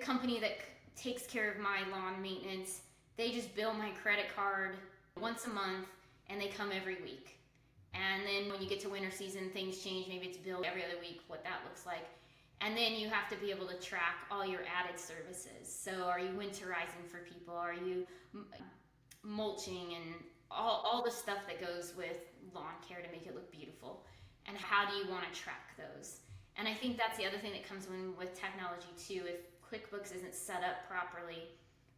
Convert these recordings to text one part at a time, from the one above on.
company that takes care of my lawn maintenance, they just bill my credit card once a month and they come every week. And then when you get to winter season, things change. Maybe it's billed every other week, what that looks like. And then you have to be able to track all your added services. So are you winterizing for people? Are you mulching and all the stuff that goes with lawn care to make it look beautiful? And how do you want to track those? And I think that's the other thing that comes in with technology too. If QuickBooks isn't set up properly,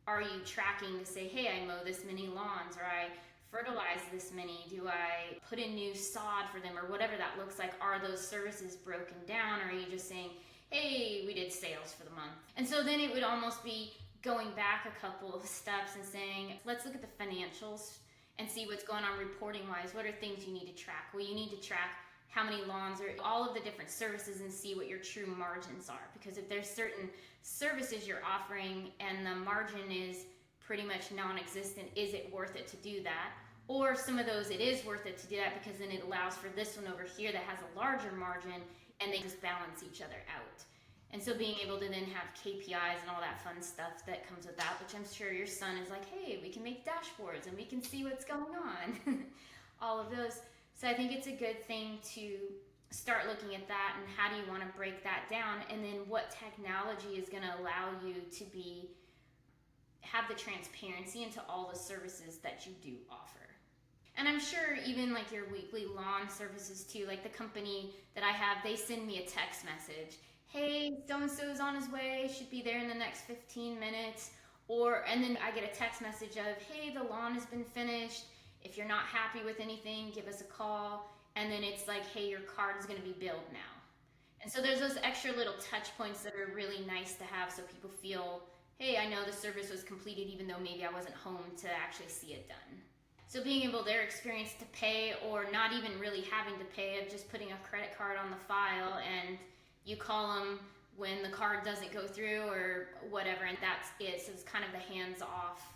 are you tracking to say, hey, I mow this many lawns, or I fertilize this many? Do I put in new sod for them, or whatever that looks like? Are those services broken down, or are you just saying, hey, we did sales for the month? And so then it would almost be going back a couple of steps and saying, let's look at the financials and see what's going on reporting wise. What are things you need to track? Well, you need to track how many lawns, or all of the different services, and see what your true margins are. Because if there's certain services you're offering and the margin is pretty much non-existent, is it worth it to do that? Or some of those, it is worth it to do that because then it allows for this one over here that has a larger margin, and they just balance each other out. And so being able to then have KPIs and all that fun stuff that comes with that, which I'm sure your son is like, hey, we can make dashboards and we can see what's going on. All of those. So I think it's a good thing to start looking at that, and how do you want to break that down, and then what technology is going to allow you to have the transparency into all the services that you do offer. And I'm sure even like your weekly lawn services too, like the company that I have, they send me a text message. Hey, so-and-so's on his way, should be there in the next 15 minutes. And then I get a text message of, hey, the lawn has been finished. If you're not happy with anything, give us a call. And then it's like, hey, your card is going to be billed now. And so there's those extra little touch points that are really nice to have, so people feel, hey, I know the service was completed even though maybe I wasn't home to actually see it done. So being able, their experience to pay, or not even really having to pay, of just putting a credit card on the file, and you call them when the card doesn't go through or whatever, and that's it. So it's kind of the hands-off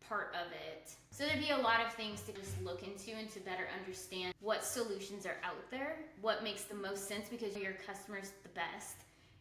part of it. So there'd be a lot of things to just look into and to better understand what solutions are out there, what makes the most sense, because your customer's the best.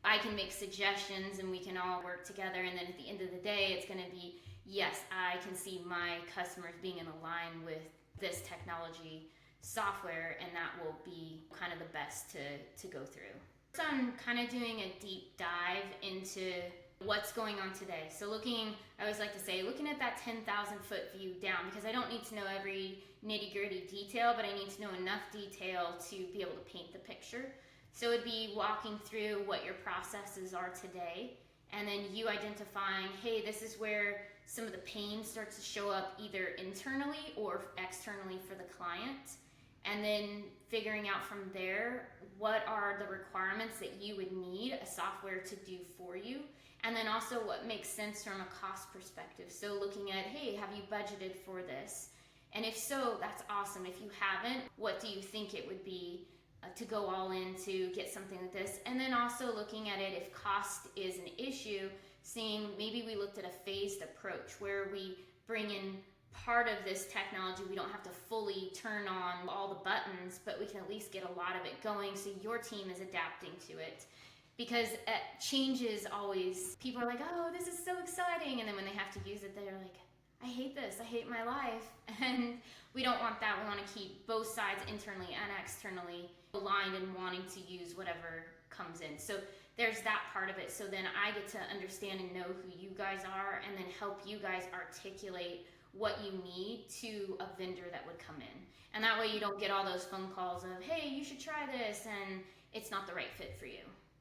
I can make suggestions and we can all work together, and then at the end of the day, it's going to be, yes, I can see my customers being in line with this technology software, and that will be kind of the best to go through. So I'm kind of doing a deep dive into what's going on today. So I always like to say, looking at that 10,000 foot view down, because I don't need to know every nitty gritty detail, but I need to know enough detail to be able to paint the picture. So it'd be walking through what your processes are today, and then you identifying, hey, this is where some of the pain starts to show up, either internally or externally for the client. And then figuring out from there, what are the requirements that you would need a software to do for you? And then also what makes sense from a cost perspective. So looking at, hey, have you budgeted for this? And if so, that's awesome. If you haven't, what do you think it would be to go all in to get something like this? And then also looking at it, if cost is an issue, seeing maybe we looked at a phased approach where we bring in part of this technology. We don't have to fully turn on all the buttons, but we can at least get a lot of it going so your team is adapting to it. Because change is always, people are like, oh, this is so exciting. And then when they have to use it, they're like, I hate this, I hate my life. And we don't want that. We want to keep both sides, internally and externally, aligned and wanting to use whatever comes in. So there's that part of it. So then I get to understand and know who you guys are, and then help you guys articulate what you need to a vendor that would come in. And that way you don't get all those phone calls of, hey, you should try this, and it's not the right fit for you.